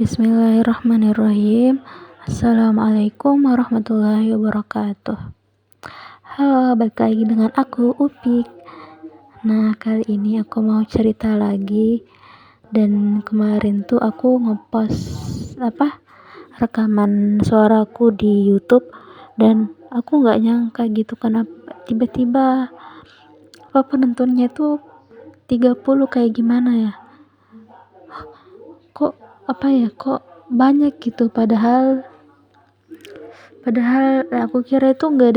Bismillahirrahmanirrahim. Assalamualaikum warahmatullahi wabarakatuh. Halo, balik lagi dengan aku, Upik. Nah, kali ini aku mau cerita lagi. Dan kemarin tuh aku ngepost rekaman suaraku di YouTube, dan aku nggak nyangka gitu kenapa tiba-tiba penontonnya tuh 30 kayak gimana ya. Kok banyak gitu, padahal aku kira itu nggak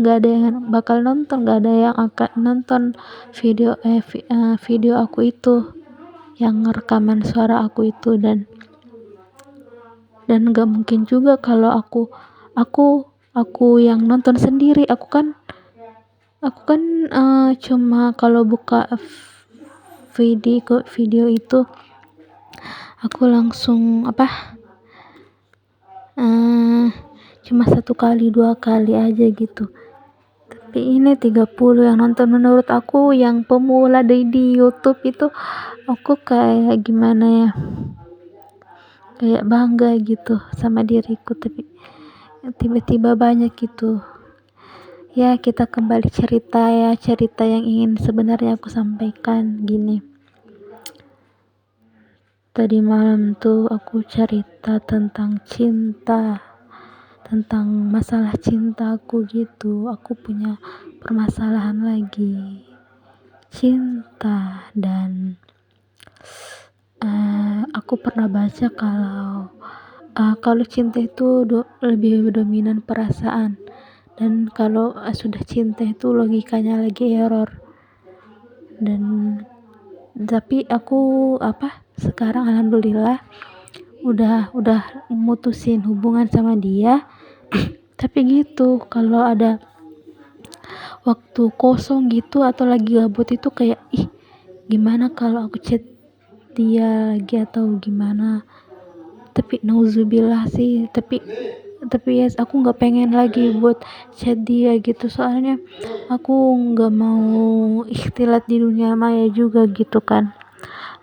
ada yang bakal nonton, nggak ada yang akan nonton video aku itu, yang rekaman suara aku itu. Dan nggak mungkin juga kalau aku yang nonton sendiri. Aku kan cuma kalau buka video itu aku langsung cuma 1 kali 2 kali aja gitu. Tapi ini 30 yang nonton. Menurut aku yang pemula di YouTube itu, aku kayak gimana ya, kayak bangga gitu sama diriku, tapi tiba-tiba banyak gitu. Ya, kita kembali cerita yang ingin sebenarnya aku sampaikan. Gini, tadi malam tuh aku cerita tentang cinta, tentang masalah cintaku gitu. Aku punya permasalahan lagi, cinta. Dan aku pernah baca kalau cinta itu lebih dominan perasaan, dan kalau sudah cinta itu logikanya lagi error. Dan tapi aku sekarang alhamdulillah udah mutusin hubungan sama dia. Tapi gitu, kalau ada waktu kosong gitu atau lagi gabut itu kayak gimana kalau aku chat dia lagi atau gimana. Tapi nauzubillah sih, tapi ya aku nggak pengen lagi buat chat dia gitu, soalnya aku nggak mau ikhtilat di dunia maya juga gitu kan.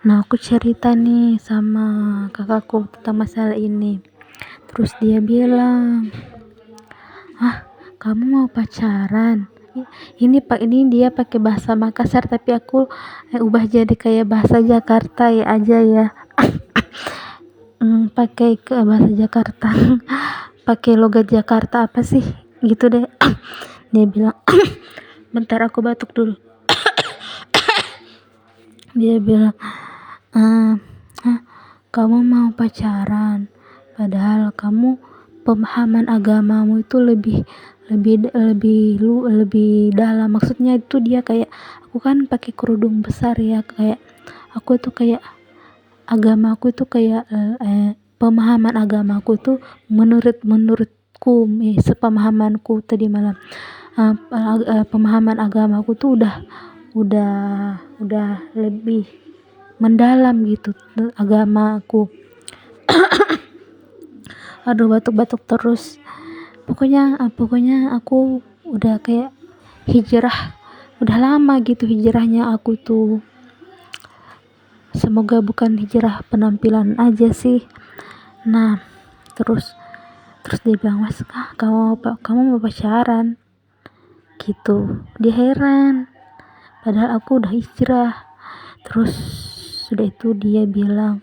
Nah, aku cerita nih sama kakakku tentang masalah ini. Terus dia bilang, kamu mau pacaran? Ini dia pakai bahasa Makassar, tapi aku ubah jadi kayak bahasa Jakarta ya. Pakai ke bahasa Jakarta. Pakai logat Jakarta apa sih gitu deh. Dia bilang, bentar aku batuk dulu. Dia bilang, kamu mau pacaran, padahal kamu pemahaman agamamu itu lebih dalam. Maksudnya itu dia kayak, aku kan pakai kerudung besar ya, kayak aku tuh kayak agamaku itu kayak pemahaman agamaku tuh menurutku sepemahamanku tadi malam, pemahaman agamaku tuh udah lebih mendalam gitu agamaku. Aduh, batuk-batuk terus. Pokoknya aku udah kayak hijrah, udah lama gitu hijrahnya aku tuh. Semoga bukan hijrah penampilan aja sih. Nah, terus dia bilang, "Mas, kamu mau pacaran?" Gitu. Dia heran, padahal aku udah hijrah. Terus sudah itu dia bilang,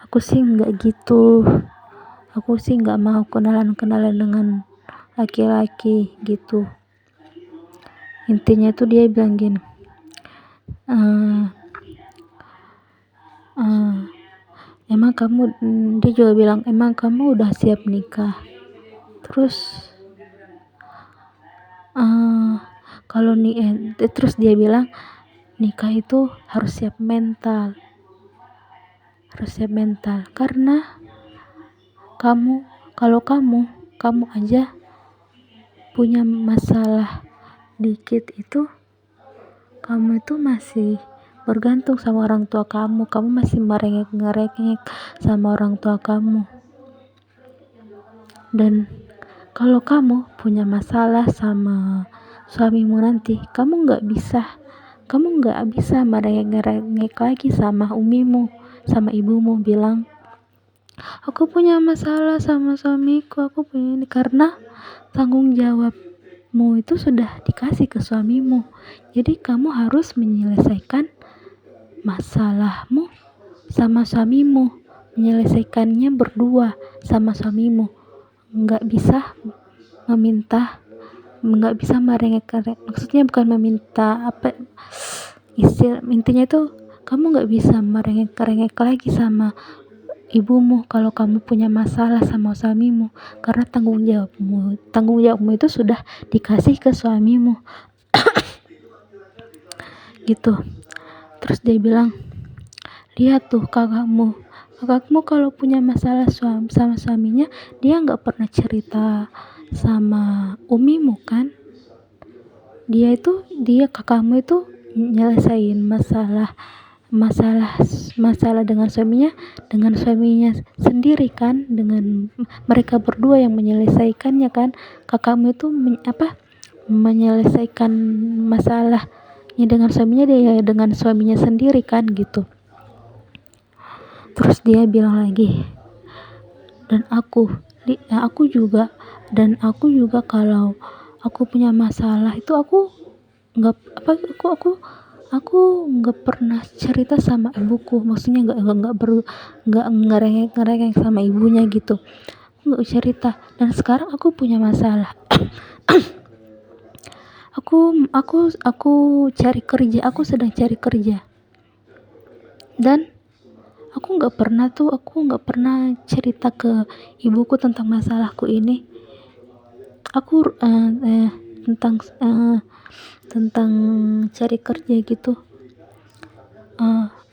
"Aku sih enggak gitu. Aku sih enggak mau kenalan dengan laki-laki gitu." Intinya itu dia bilang gini, dia juga bilang, "Emang kamu udah siap nikah?" Terus terus dia bilang, nikah itu harus siap mental, karena kalau kamu aja punya masalah dikit itu, kamu itu masih bergantung sama orang tua kamu masih merengek sama orang tua kamu. Dan kalau kamu punya masalah sama suamimu nanti, kamu nggak bisa merengek lagi sama umimu, sama ibumu bilang, Aku punya masalah sama suamiku, aku punya ini karena tanggung jawabmu itu sudah dikasih ke suamimu. Jadi kamu harus menyelesaikan masalahmu sama suamimu, menyelesaikannya berdua sama suamimu. Nggak bisa meminta, nggak bisa merengek-rengek. Maksudnya bukan meminta apa intinya itu kamu nggak bisa merengek-rengek lagi sama ibumu kalau kamu punya masalah sama suamimu, karena tanggung jawabmu itu sudah dikasih ke suamimu gitu. Terus dia bilang, lihat tuh kakakmu kalau punya masalah sama suaminya, dia nggak pernah cerita sama umimu kan. Dia kakakmu itu nyelesain masalah dengan suaminya sendiri kan, dengan mereka berdua yang menyelesaikannya kan. Kakakmu itu menyelesaikan masalahnya dengan suaminya, dia dengan suaminya sendiri kan gitu. Terus dia bilang lagi, dan aku juga kalau aku punya masalah itu aku nggak nggak pernah cerita sama ibuku, maksudnya nggak ngerengek sama ibunya gitu, nggak cerita. Dan sekarang aku punya masalah, aku cari kerja, aku sedang cari kerja, dan aku nggak pernah cerita ke ibuku tentang masalahku ini. Aku tentang cari kerja gitu.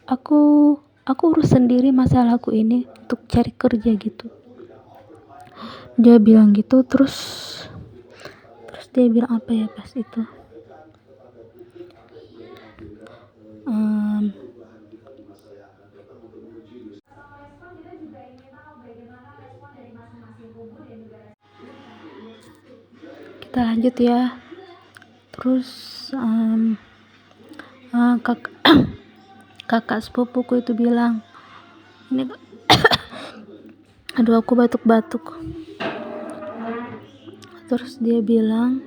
Aku urus sendiri masalahku ini untuk cari kerja gitu. Dia bilang gitu. Terus dia bilang apa ya pas itu, kita lanjut ya. Terus kakak sepupuku itu bilang, ini aduh aku batuk-batuk. Terus dia bilang,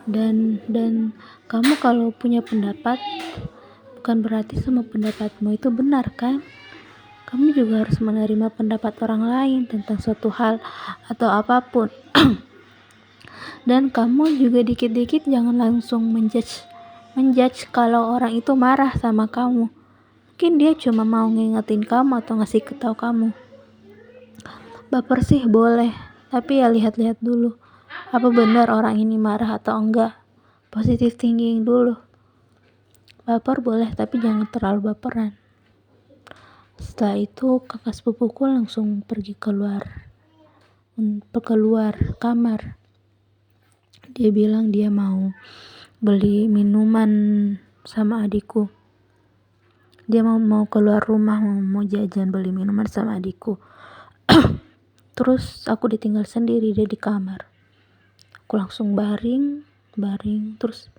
dan kamu kalau punya pendapat bukan berarti semua pendapatmu itu benar kan. Kamu juga harus menerima pendapat orang lain tentang suatu hal atau apapun. Dan kamu juga dikit-dikit jangan langsung menjudge kalau orang itu marah sama kamu. Mungkin dia cuma mau ngingetin kamu atau ngasih tahu kamu. Baper sih boleh, tapi ya lihat-lihat dulu apa benar orang ini marah atau enggak. Positive thinking dulu. Baper boleh, tapi jangan terlalu baperan. Setelah itu kakak sepupuku langsung pergi keluar kamar. Dia bilang dia mau beli minuman sama adikku. Dia mau keluar rumah, mau jajan, beli minuman sama adikku. Terus aku ditinggal sendiri, dia di kamar. Aku langsung baring. Terus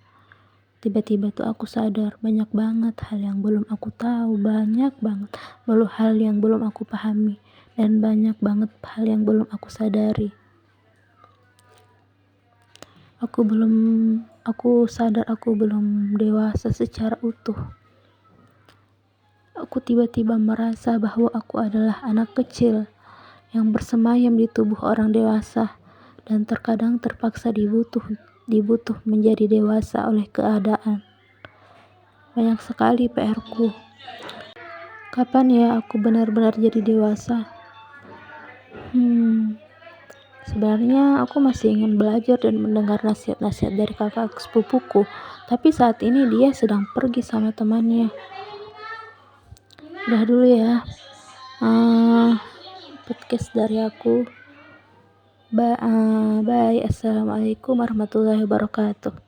tiba-tiba tuh aku sadar banyak banget hal yang belum aku tahu, banyak banget hal yang belum aku pahami, dan banyak banget hal yang belum aku sadari. Aku sadar aku belum dewasa secara utuh. Aku tiba-tiba merasa bahwa aku adalah anak kecil yang bersemayam di tubuh orang dewasa, dan terkadang terpaksa dibutuh menjadi dewasa oleh keadaan. Banyak sekali PR-ku. Kapan ya aku benar-benar jadi dewasa? Sebenarnya aku masih ingin belajar dan mendengar nasihat-nasihat dari kakak sepupuku, tapi saat ini dia sedang pergi sama temannya. Udah dulu ya podcast dari aku. Bye. Assalamualaikum warahmatullahi wabarakatuh.